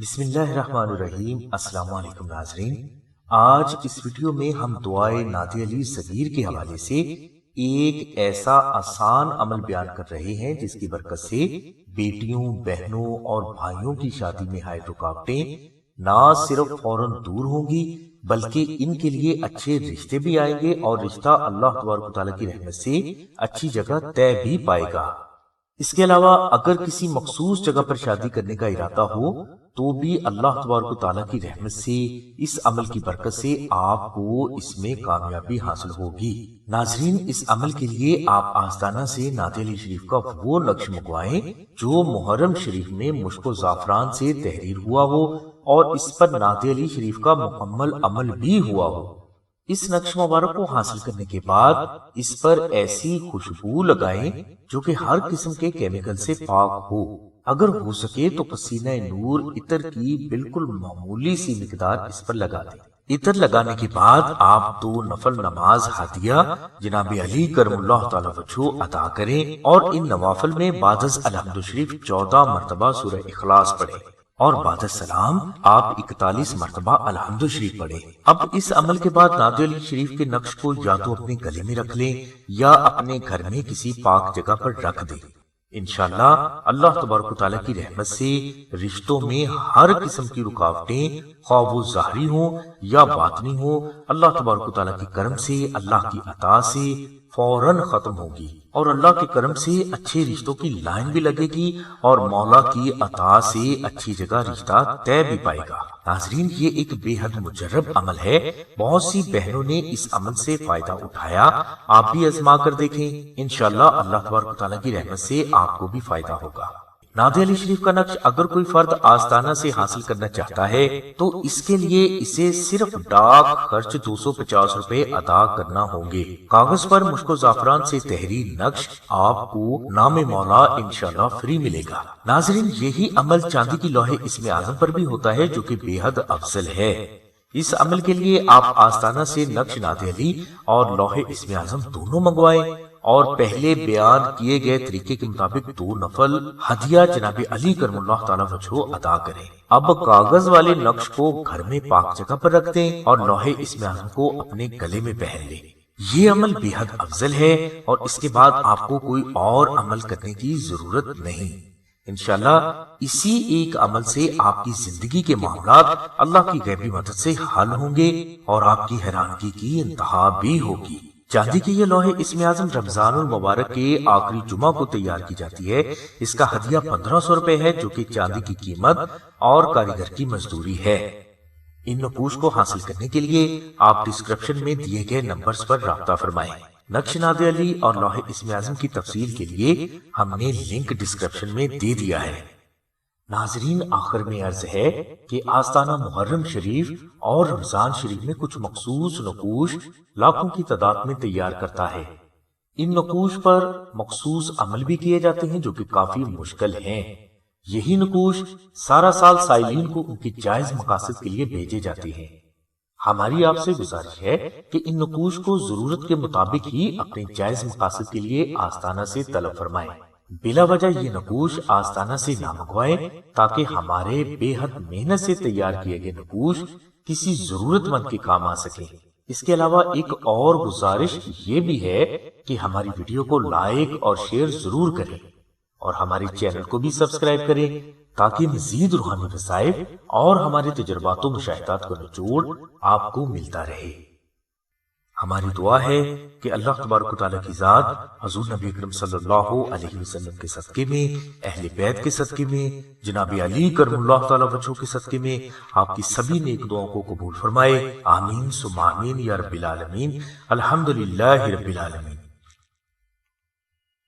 बिस्मिल्लाहिर्रहमानिर्रहीम। अस्सलाम वालेकुम नाज़रीन, आज इस वीडियो में हम दुआए नादे अली सगीर के हवाले से एक ऐसा आसान अमल बयान कर रहे हैं जिसकी बरकत से बेटियों, बहनों और भाइयों की शादी में आए रुकावटें ना सिर्फ फौरन दूर होंगी बल्कि इनके लिए अच्छे रिश्ते भी आएंगे और रिश्ता अल्लाह तबारक व तआला की रहमत से अच्छी जगह तय भी पाएगा। इसके अलावा अगर किसी मखसूस जगह पर शादी करने का इरादा हो तो भी अल्लाह तबारक व तआला की रहमत से इस अमल की बरकत से आपको इसमें कामयाबी हासिल होगी। नाजरीन, इस अमल के लिए आप आस्ताना से नादे अली शरीफ का वो नक्श मंगवाएं जो मुहर्रम शरीफ में मुश्को जाफरान से तहरीर हुआ हो और इस पर नादे अली शरीफ का मुकम्मल अमल भी हुआ हो। इस नक्श मुबारक को हासिल करने के बाद इस पर ऐसी खुशबू लगाएं जो कि हर किस्म के केमिकल से पाक हो। अगर हो सके तो पसीना नूर इतर की बिल्कुल मामूली सी मिकदार इस पर लगा दें। इतर लगाने के बाद आप 2 नफल नमाज हादिया जनाब अली करमुल्लाह तआला वजहू अदा करें और इन नवाफिल में बादस अलहम्दु शरीफ 14 मरतबा सूरह इखलास पढ़ें और बाद सलाम आप 41 मरतबा अलहम्दु शरीफ पढ़े। अब इस अमल के बाद नादे अली शरीफ के नक्श को या तो अपने गले में रख लें या अपने घर में किसी पाक जगह पर रख दें। इंशाअल्लाह अल्लाह तबारक व तआला की रहमत से रिश्तों में हर किस्म की रुकावटें खौफ ज़ाहरी हो या बातनी हो, अल्लाह तबारक व तआला के करम से, अल्लाह की अता से फौरन खत्म होगी और अल्लाह के करम से अच्छे रिश्तों की लाइन भी लगेगी और मौला की अता से अच्छी जगह रिश्ता तय भी पाएगा। नाजरीन, ये एक बेहद मुजर्रब अमल है। बहुत सी बहनों ने इस अमल से फायदा उठाया, आप भी आजमा कर देखें। इंशाअल्लाह अल्लाह तबारक व तआला की रहमत से आपको भी फायदा होगा। नादे अली शरीफ का नक्श अगर कोई फर्द आस्ताना से हासिल करना चाहता है तो इसके लिए इसे सिर्फ डाक खर्च 250 रुपए अदा करना होंगे। कागज पर मुश्को जाफरान से तहरीर नक्श आपको नामे मौला इंशाल्लाह फ्री मिलेगा। नाजरीन, यही अमल चांदी की लोहे इसमें आजम पर भी होता है जो कि बेहद अफजल है। इस अमल के लिए आप आस्ताना से नक्श नादे अली और लोहे इसमें आजम दोनों मंगवाएं और पहले बयान किए गए तरीके के मुताबिक 2 नफल हदिया जनाब अली करमुल्लाह तआला वजहू अदा करें। अब कागज वाले नक्श को घर में पाक जगह पर रख दें और लोहे इसमें आजम को अपने गले में पहन लें। ये अमल बेहद अफजल है और इसके बाद आपको कोई और अमल करने की जरूरत नहीं। इंशाल्लाह इसी एक अमल से आपकी जिंदगी के मामलात अल्लाह की गैबी मदद से हल होंगे और आपकी हैरानगी की इंतहा भी होगी। चांदी के ये लोहे इसमें आजम रमजानुल मुबारक के आखिरी जुमा को तैयार की जाती है। इसका हदिया 1500 रुपए है जो कि चांदी की कीमत और कारीगर की मजदूरी है। इन नकूश को हासिल करने के लिए आप डिस्क्रिप्शन में दिए गए नंबर्स पर राब्ता फरमाएं। नक्श नादे अली और लोहे इसमें आजम की तफसील के लिए हमने लिंक डिस्क्रिप्शन में दे दिया है। नाजरीन, आखिर में अर्ज है कि आस्ताना मुहर्रम शरीफ और रमजान शरीफ में कुछ मखसूस नकूश लाखों की तादाद में तैयार करता है। इन नकूश पर मखसूस अमल भी किए जाते हैं जो कि काफी मुश्किल हैं। यही नकूश सारा साल साइलिन को उनकी जायज मकासद के लिए भेजे जाते हैं। हमारी आपसे गुजारिश है कि इन नकूश को जरूरत के मुताबिक ही अपने जायज मकासद के लिए आस्ताना से तलब फरमाएं। बिला वजह ये नकूश आस्ताना से ना मंगवाएं ताकि हमारे बेहद मेहनत से तैयार किए गए नकूश किसी जरूरतमंद के काम आ सके। इसके अलावा एक और गुजारिश ये भी है कि हमारी वीडियो को लाइक और शेयर जरूर करें और हमारे चैनल को भी सब्सक्राइब करें ताकि मजीद रूहानी वसाइफ और हमारे तजुर्बात व मुशाहिदात का निचोड़ आपको मिलता रहे। हमारी दुआ है कि अल्लाह तबारक व तआला की जात हजूर नबी अकरम सल्लल्लाहु अलैहि वसल्लम के सदके में, अहले बैत के सदके में, जनाब अली करमुल्लाह तआला वजहू के सदके में आपकी सभी नेक दुआओं को कबूल फरमाए। आमीन सुम्मा आमीन या रब्बिल आलमीन। अल्हम्दुलिल्लाहि रब्बिल आलमीन।